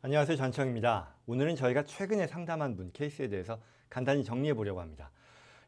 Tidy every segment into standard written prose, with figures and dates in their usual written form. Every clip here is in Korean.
안녕하세요. 전청입니다. 오늘은 저희가 최근에 상담한 분 케이스에 대해서 간단히 정리해 보려고 합니다.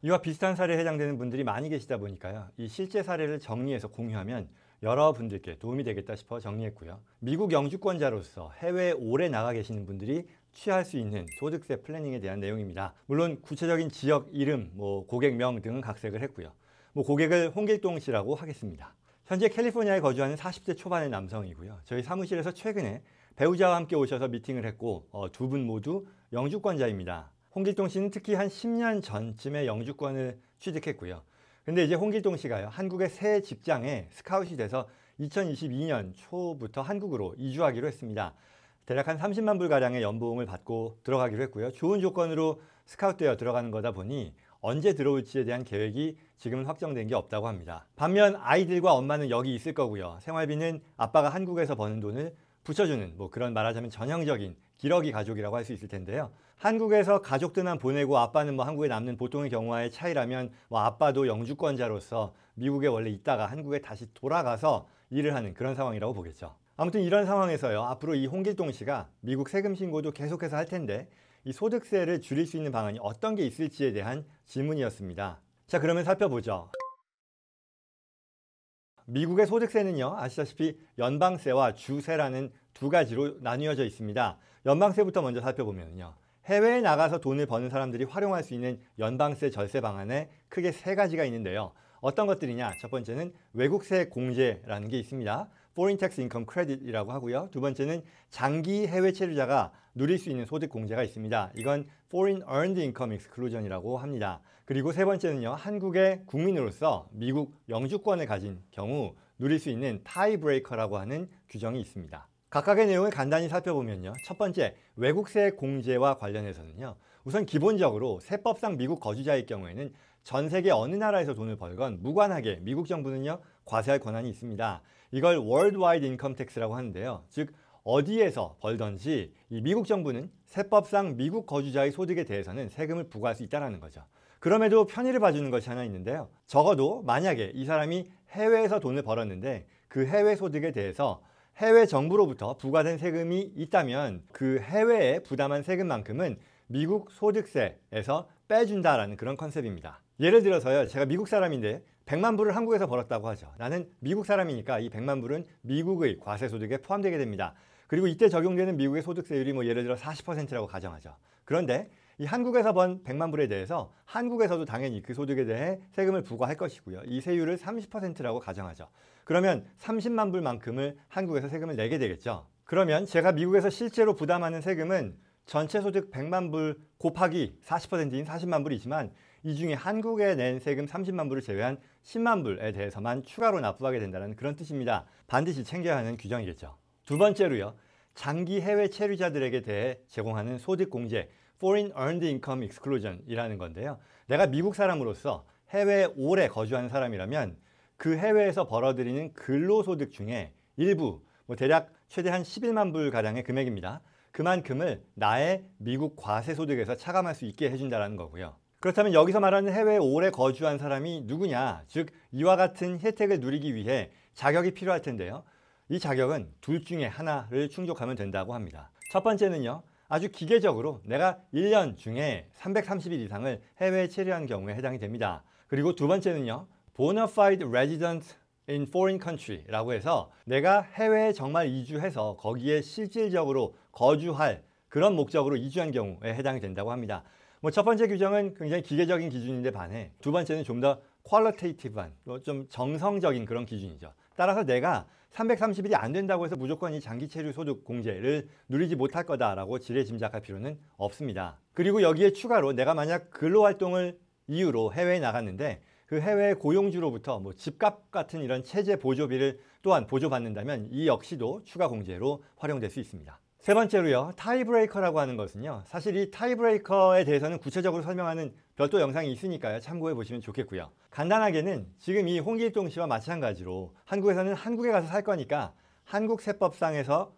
이와 비슷한 사례에 해당되는 분들이 많이 계시다 보니까요. 이 실제 사례를 정리해서 공유하면 여러분들께 도움이 되겠다 싶어 정리했고요. 미국 영주권자로서 해외에 오래 나가 계시는 분들이 취할 수 있는 소득세 플래닝에 대한 내용입니다. 물론 구체적인 지역 이름, 고객명 등은 각색을 했고요. 고객을 홍길동 씨라고 하겠습니다. 현재 캘리포니아에 거주하는 40대 초반의 남성이고요. 저희 사무실에서 최근에 배우자와 함께 오셔서 미팅을 했고 두 분 모두 영주권자입니다. 홍길동 씨는 특히 한 10년 전쯤에 영주권을 취득했고요. 근데 이제 홍길동 씨가요, 한국의 새 직장에 스카웃이 돼서 2022년 초부터 한국으로 이주하기로 했습니다. 대략 한 30만 불 가량의 연봉을 받고 들어가기로 했고요. 좋은 조건으로 스카웃되어 들어가는 거다 보니 언제 들어올지에 대한 계획이 지금은 확정된 게 없다고 합니다. 반면 아이들과 엄마는 여기 있을 거고요. 생활비는 아빠가 한국에서 버는 돈을 붙여주는 그런 말하자면 전형적인 기러기 가족이라고 할 수 있을 텐데요. 한국에서 가족들만 보내고 아빠는 한국에 남는 보통의 경우와의 차이라면 아빠도 영주권자로서 미국에 원래 있다가 한국에 다시 돌아가서 일을 하는 그런 상황이라고 보겠죠. 아무튼 이런 상황에서요. 앞으로 이 홍길동 씨가 미국 세금 신고도 계속해서 할 텐데 이 소득세를 줄일 수 있는 방안이 어떤 게 있을지에 대한 질문이었습니다. 자, 그러면 살펴보죠. 미국의 소득세는요, 아시다시피 연방세와 주세라는 두 가지로 나뉘어져 있습니다. 연방세부터 먼저 살펴보면요, 해외에 나가서 돈을 버는 사람들이 활용할 수 있는 연방세 절세 방안에 크게 세 가지가 있는데요. 어떤 것들이냐? 첫 번째는 외국세 공제라는 게 있습니다. Foreign Tax Income Credit이라고 하고요. 두 번째는 장기 해외 체류자가 누릴 수 있는 소득 공제가 있습니다. 이건 Foreign Earned Income Exclusion이라고 합니다. 그리고 세 번째는요, 한국의 국민으로서 미국 영주권을 가진 경우 누릴 수 있는 타이브레이커라고 하는 규정이 있습니다. 각각의 내용을 간단히 살펴보면요. 첫 번째, 외국세 공제와 관련해서는요. 우선 기본적으로 세법상 미국 거주자일 경우에는 전 세계 어느 나라에서 돈을 벌건 무관하게 미국 정부는요, 과세할 권한이 있습니다. 이걸 Worldwide Income Tax라고 하는데요. 즉, 어디에서 벌던지 이 미국 정부는 세법상 미국 거주자의 소득에 대해서는 세금을 부과할 수 있다는 거죠. 그럼에도 편의를 봐주는 것이 하나 있는데요. 적어도 만약에 이 사람이 해외에서 돈을 벌었는데 그 해외 소득에 대해서 해외 정부로부터 부과된 세금이 있다면 그 해외에 부담한 세금만큼은 미국 소득세에서 빼준다라는 그런 컨셉입니다. 예를 들어서요, 제가 미국 사람인데 100만 불을 한국에서 벌었다고 하죠. 나는 미국 사람이니까 이 100만 불은 미국의 과세소득에 포함되게 됩니다. 그리고 이때 적용되는 미국의 소득세율이 예를 들어 40%라고 가정하죠. 그런데 이 한국에서 번 100만 불에 대해서 한국에서도 당연히 그 소득에 대해 세금을 부과할 것이고요. 이 세율을 30%라고 가정하죠. 그러면 30만 불만큼을 한국에서 세금을 내게 되겠죠. 그러면 제가 미국에서 실제로 부담하는 세금은 전체 소득 100만 불 곱하기 40%인 40만 불이지만 이 중에 한국에 낸 세금 30만 불을 제외한 10만 불에 대해서만 추가로 납부하게 된다는 그런 뜻입니다. 반드시 챙겨야 하는 규정이겠죠. 두 번째로요, 장기 해외 체류자들에게 대해 제공하는 소득 공제 Foreign Earned Income Exclusion이라는 건데요. 내가 미국 사람으로서 해외에 오래 거주하는 사람이라면 그 해외에서 벌어들이는 근로소득 중에 일부, 대략 최대 한 11만 불 가량의 금액입니다. 그만큼을 나의 미국 과세소득에서 차감할 수 있게 해준다는 거고요. 그렇다면 여기서 말하는 해외에 오래 거주한 사람이 누구냐? 즉 이와 같은 혜택을 누리기 위해 자격이 필요할 텐데요. 이 자격은 둘 중에 하나를 충족하면 된다고 합니다. 첫 번째는요, 아주 기계적으로 내가 1년 중에 330일 이상을 해외에 체류한 경우에 해당이 됩니다. 그리고 두 번째는요, bona fide resident in foreign country라고 해서 내가 해외에 정말 이주해서 거기에 실질적으로 거주할 그런 목적으로 이주한 경우에 해당이 된다고 합니다. 첫 번째 규정은 굉장히 기계적인 기준인데 반해 두 번째는 좀 더 qualitative한, 좀 정성적인 그런 기준이죠. 따라서 내가 330일이 안 된다고 해서 무조건 이 장기 체류 소득 공제를 누리지 못할 거다라고 지레짐작할 필요는 없습니다. 그리고 여기에 추가로 내가 만약 근로활동을 이유로 해외에 나갔는데 그 해외 고용주로부터 집값 같은 이런 체제 보조비를 또한 보조받는다면 이 역시도 추가 공제로 활용될 수 있습니다. 세 번째로요, 타이브레이커라고 하는 것은요, 사실 이 타이브레이커에 대해서는 구체적으로 설명하는 별도 영상이 있으니까요, 참고해 보시면 좋겠고요. 간단하게는 지금 이 홍길동 씨와 마찬가지로 한국에서는 한국에 가서 살 거니까 한국 세법상에서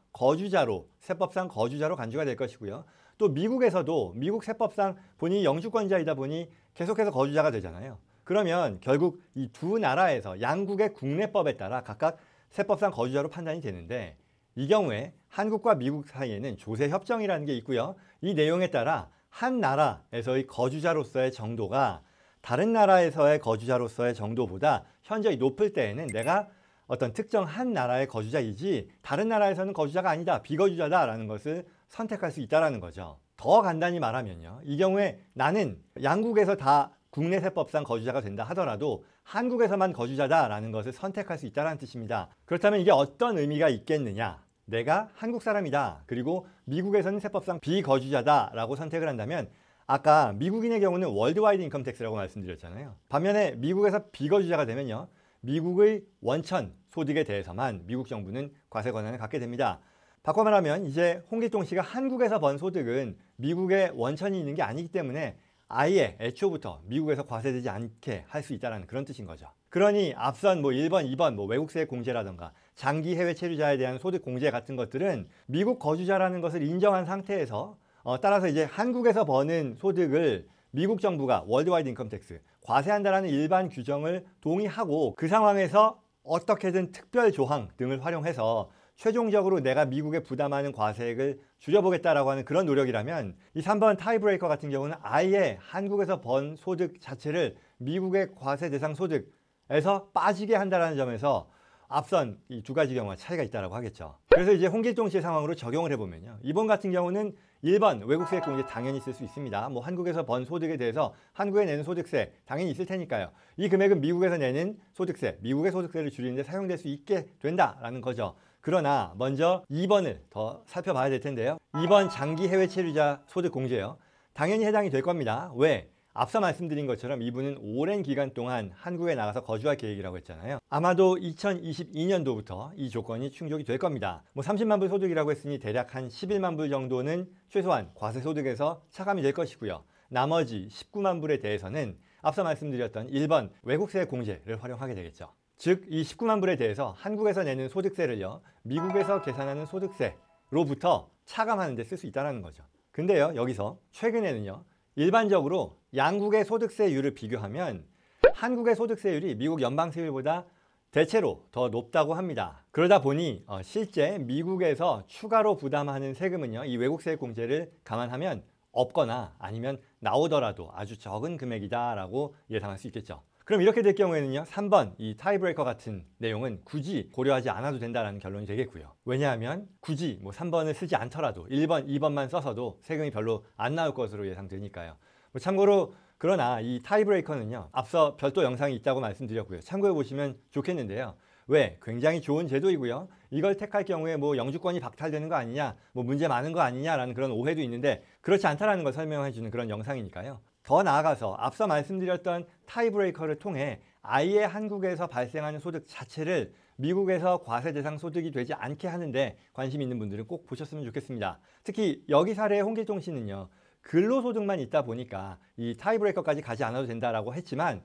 세법상 거주자로 간주가 될 것이고요. 또 미국에서도 미국 세법상 본인이 영주권자이다 보니 계속해서 거주자가 되잖아요. 그러면 결국 이 두 나라에서 양국의 국내법에 따라 각각 세법상 거주자로 판단이 되는데 이 경우에 한국과 미국 사이에는 조세협정이라는 게 있고요. 이 내용에 따라 한 나라에서의 거주자로서의 정도가 다른 나라에서의 거주자로서의 정도보다 현저히 높을 때에는 내가 어떤 특정 한 나라의 거주자이지 다른 나라에서는 거주자가 아니다, 비거주자다라는 것을 선택할 수 있다는 거죠. 더 간단히 말하면요. 이 경우에 나는 양국에서 다 국내 세법상 거주자가 된다 하더라도 한국에서만 거주자다라는 것을 선택할 수 있다는 뜻입니다. 그렇다면 이게 어떤 의미가 있겠느냐? 내가 한국 사람이다. 그리고 미국에서는 세법상 비거주자다라고 선택을 한다면 아까 미국인의 경우는 월드와이드 인컴 텍스라고 말씀드렸잖아요. 반면에 미국에서 비거주자가 되면요. 미국의 원천 소득에 대해서만 미국 정부는 과세 권한을 갖게 됩니다. 바꿔 말하면 이제 홍길동 씨가 한국에서 번 소득은 미국의 원천이 있는 게 아니기 때문에 아예 애초부터 미국에서 과세되지 않게 할 수 있다는 그런 뜻인 거죠. 그러니 앞선 1번, 2번 외국세 공제라던가 장기 해외 체류자에 대한 소득 공제 같은 것들은 미국 거주자라는 것을 인정한 상태에서 따라서 이제 한국에서 버는 소득을 미국 정부가 월드와이드 인컴 텍스 과세한다라는 일반 규정을 동의하고 그 상황에서 어떻게든 특별 조항 등을 활용해서 최종적으로 내가 미국에 부담하는 과세액을 줄여보겠다라고 하는 그런 노력이라면 이 3번 타이브레이커 같은 경우는 아예 한국에서 번 소득 자체를 미국의 과세 대상 소득에서 빠지게 한다는 점에서 앞선 이 두 가지 경우와 차이가 있다고 하겠죠. 그래서 이제 홍길동 씨의 상황으로 적용을 해보면요. 이번 같은 경우는 1번 외국세 공제 당연히 있을 수 있습니다. 한국에서 번 소득에 대해서 한국에 내는 소득세 당연히 있을 테니까요. 이 금액은 미국에서 내는 소득세, 미국의 소득세를 줄이는 데 사용될 수 있게 된다라는 거죠. 그러나 먼저 2번을 더 살펴봐야 될 텐데요. 2번 장기 해외 체류자 소득 공제요. 당연히 해당이 될 겁니다. 왜? 앞서 말씀드린 것처럼 이분은 오랜 기간 동안 한국에 나가서 거주할 계획이라고 했잖아요. 아마도 2022년도부터 이 조건이 충족이 될 겁니다. 30만 불 소득이라고 했으니 대략 한 11만 불 정도는 최소한 과세 소득에서 차감이 될 것이고요. 나머지 19만 불에 대해서는 앞서 말씀드렸던 1번 외국세 공제를 활용하게 되겠죠. 즉, 이 19만 불에 대해서 한국에서 내는 소득세를요, 미국에서 계산하는 소득세로부터 차감하는 데 쓸 수 있다는 거죠. 근데요, 여기서 최근에는요, 일반적으로 양국의 소득세율을 비교하면 한국의 소득세율이 미국 연방세율보다 대체로 더 높다고 합니다. 그러다 보니 실제 미국에서 추가로 부담하는 세금은요, 이 외국세 공제를 감안하면 없거나 아니면 나오더라도 아주 적은 금액이다라고 예상할 수 있겠죠. 그럼 이렇게 될 경우에는요, 3번 이 타이브레이커 같은 내용은 굳이 고려하지 않아도 된다는 결론이 되겠고요. 왜냐하면 굳이 3번을 쓰지 않더라도 1번, 2번만 써서도 세금이 별로 안 나올 것으로 예상되니까요. 참고로 그러나 이 타이브레이커는요, 앞서 별도 영상이 있다고 말씀드렸고요. 참고해 보시면 좋겠는데요. 왜? 굉장히 좋은 제도이고요. 이걸 택할 경우에 영주권이 박탈되는 거 아니냐, 문제 많은 거 아니냐라는 그런 오해도 있는데 그렇지 않다는 걸 설명해 주는 그런 영상이니까요. 더 나아가서 앞서 말씀드렸던 타이브레이커를 통해 아예 한국에서 발생하는 소득 자체를 미국에서 과세 대상 소득이 되지 않게 하는데 관심 있는 분들은 꼭 보셨으면 좋겠습니다. 특히 여기 사례의 홍길동 씨는요, 근로소득만 있다 보니까 이 타이브레이커까지 가지 않아도 된다라고 했지만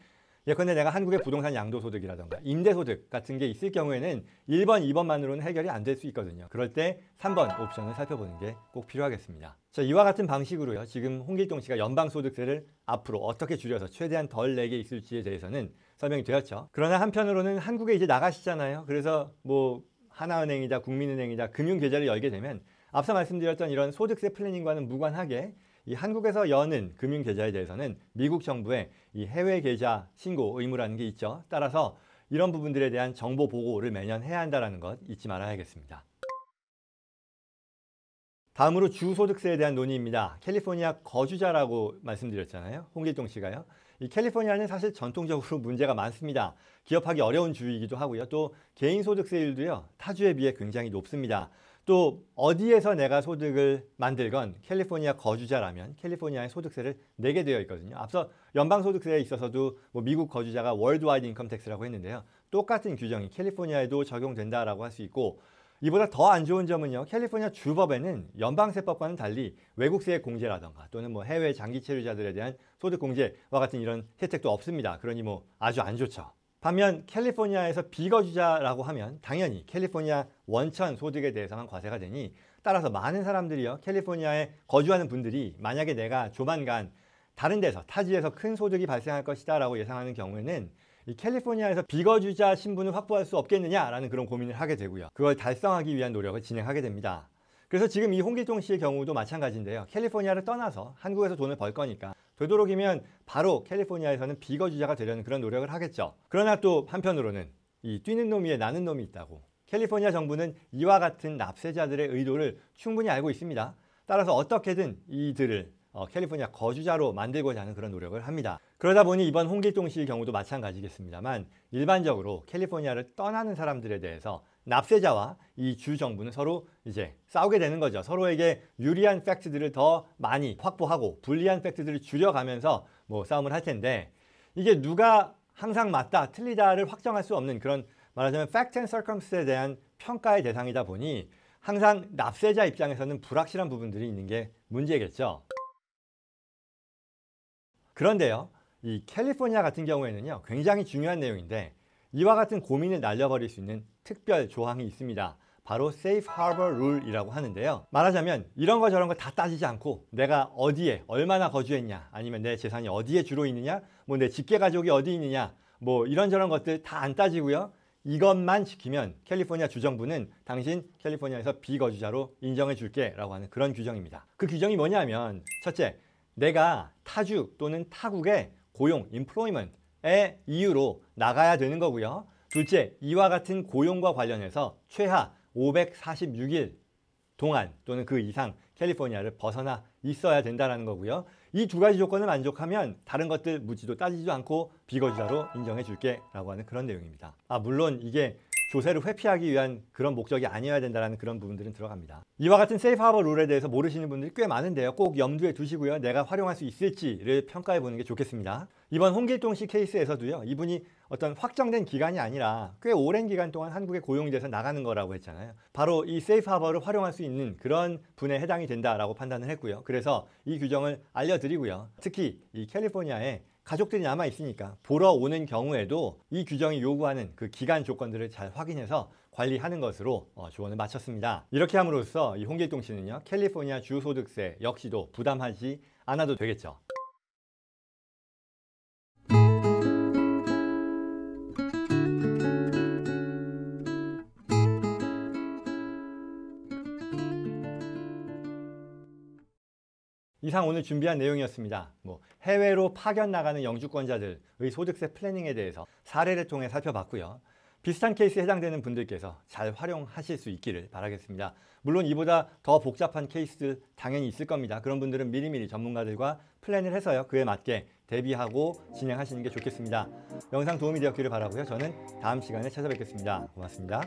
예컨대 내가 한국의 부동산 양도소득이라던가 임대소득 같은 게 있을 경우에는 1번, 2번만으로는 해결이 안 될 수 있거든요. 그럴 때 3번 옵션을 살펴보는 게 꼭 필요하겠습니다. 자, 이와 같은 방식으로요, 지금 홍길동 씨가 연방소득세를 앞으로 어떻게 줄여서 최대한 덜 내게 있을지에 대해서는 설명이 되었죠. 그러나 한편으로는 한국에 이제 나가시잖아요. 그래서 하나은행이다, 국민은행이다, 금융계좌를 열게 되면 앞서 말씀드렸던 이런 소득세 플래닝과는 무관하게 이 한국에서 여는 금융계좌에 대해서는 미국 정부의 이 해외 계좌 신고 의무라는 게 있죠. 따라서 이런 부분들에 대한 정보 보고를 매년 해야 한다는 것 잊지 말아야겠습니다. 다음으로 주소득세에 대한 논의입니다. 캘리포니아 거주자라고 말씀드렸잖아요. 홍길동 씨가요. 이 캘리포니아는 사실 전통적으로 문제가 많습니다. 기업하기 어려운 주이기도 하고요. 또 개인소득세율도요, 타주에 비해 굉장히 높습니다. 또 어디에서 내가 소득을 만들건 캘리포니아 거주자라면 캘리포니아의 소득세를 내게 되어 있거든요. 앞서 연방소득세에 있어서도 미국 거주자가 월드와이드 인컴 텍스라고 했는데요. 똑같은 규정이 캘리포니아에도 적용된다라고 할 수 있고, 이보다 더 안 좋은 점은요, 캘리포니아 주법에는 연방세법과는 달리 외국세 공제라던가 또는 해외 장기 체류자들에 대한 소득 공제와 같은 이런 혜택도 없습니다. 그러니 아주 안 좋죠. 반면 캘리포니아에서 비거주자라고 하면 당연히 캘리포니아 원천 소득에 대해서만 과세가 되니, 따라서 많은 사람들이요, 캘리포니아에 거주하는 분들이 만약에 내가 조만간 다른 데서 타지에서 큰 소득이 발생할 것이다 라고 예상하는 경우에는 이 캘리포니아에서 비거주자 신분을 확보할 수 없겠느냐라는 그런 고민을 하게 되고요. 그걸 달성하기 위한 노력을 진행하게 됩니다. 그래서 지금 이 홍길동 씨의 경우도 마찬가지인데요. 캘리포니아를 떠나서 한국에서 돈을 벌 거니까 되도록이면 바로 캘리포니아에서는 비거주자가 되려는 그런 노력을 하겠죠. 그러나 또 한편으로는 이 뛰는 놈 위에 나는 놈이 있다고. 캘리포니아 정부는 이와 같은 납세자들의 의도를 충분히 알고 있습니다. 따라서 어떻게든 이들을 캘리포니아 거주자로 만들고자 하는 그런 노력을 합니다. 그러다 보니 이번 홍길동 씨의 경우도 마찬가지겠습니다만 일반적으로 캘리포니아를 떠나는 사람들에 대해서 납세자와 이 주 정부는 서로 이제 싸우게 되는 거죠. 서로에게 유리한 팩트들을 더 많이 확보하고 불리한 팩트들을 줄여가면서 뭐 싸움을 할 텐데 이게 누가 항상 맞다, 틀리다를 확정할 수 없는 그런 말하자면 fact and circumstance에 대한 평가의 대상이다 보니 항상 납세자 입장에서는 불확실한 부분들이 있는 게 문제겠죠. 그런데요, 이 캘리포니아 같은 경우에는요, 굉장히 중요한 내용인데 이와 같은 고민을 날려버릴 수 있는 특별 조항이 있습니다. 바로 Safe Harbor Rule이라고 하는데요. 말하자면 이런 거 저런 거 다 따지지 않고 내가 어디에 얼마나 거주했냐, 아니면 내 재산이 어디에 주로 있느냐, 뭐 내 직계 가족이 어디 있느냐, 뭐 이런저런 것들 다 안 따지고요. 이것만 지키면 캘리포니아 주정부는 당신 캘리포니아에서 비거주자로 인정해 줄게 라고 하는 그런 규정입니다. 그 규정이 뭐냐면 첫째, 내가 타주 또는 타국의 고용, employment의 이유로 나가야 되는 거고요. 둘째, 이와 같은 고용과 관련해서 최하 546일 동안 또는 그 이상 캘리포니아를 벗어나 있어야 된다는 거고요. 이 두 가지 조건을 만족하면 다른 것들 묻지도 따지지도 않고 비거주자로 인정해 줄게 라고 하는 그런 내용입니다. 물론 이게 조세를 회피하기 위한 그런 목적이 아니어야 된다는 그런 부분들은 들어갑니다. 이와 같은 세이프 하버 룰에 대해서 모르시는 분들이 꽤 많은데요. 꼭 염두에 두시고요. 내가 활용할 수 있을지를 평가해 보는 게 좋겠습니다. 이번 홍길동 씨 케이스에서도요. 이분이 어떤 확정된 기간이 아니라 꽤 오랜 기간 동안 한국에 고용이 돼서 나가는 거라고 했잖아요. 바로 이 세이프 하버를 활용할 수 있는 그런 분에 해당이 된다라고 판단을 했고요. 그래서 이 규정을 알려드리고요. 특히 이 캘리포니아에 가족들이 남아 있으니까 보러 오는 경우에도 이 규정이 요구하는 그 기간 조건들을 잘 확인해서 관리하는 것으로 조언을 마쳤습니다. 이렇게 함으로써 이 홍길동 씨는요, 캘리포니아 주소득세 역시도 부담하지 않아도 되겠죠. 이상 오늘 준비한 내용이었습니다. 해외로 파견 나가는 영주권자들의 소득세 플래닝에 대해서 사례를 통해 살펴봤고요. 비슷한 케이스에 해당되는 분들께서 잘 활용하실 수 있기를 바라겠습니다. 물론 이보다 더 복잡한 케이스들 당연히 있을 겁니다. 그런 분들은 미리미리 전문가들과 플랜을 해서요. 그에 맞게 대비하고 진행하시는 게 좋겠습니다. 영상 도움이 되었기를 바라고요. 저는 다음 시간에 찾아뵙겠습니다. 고맙습니다.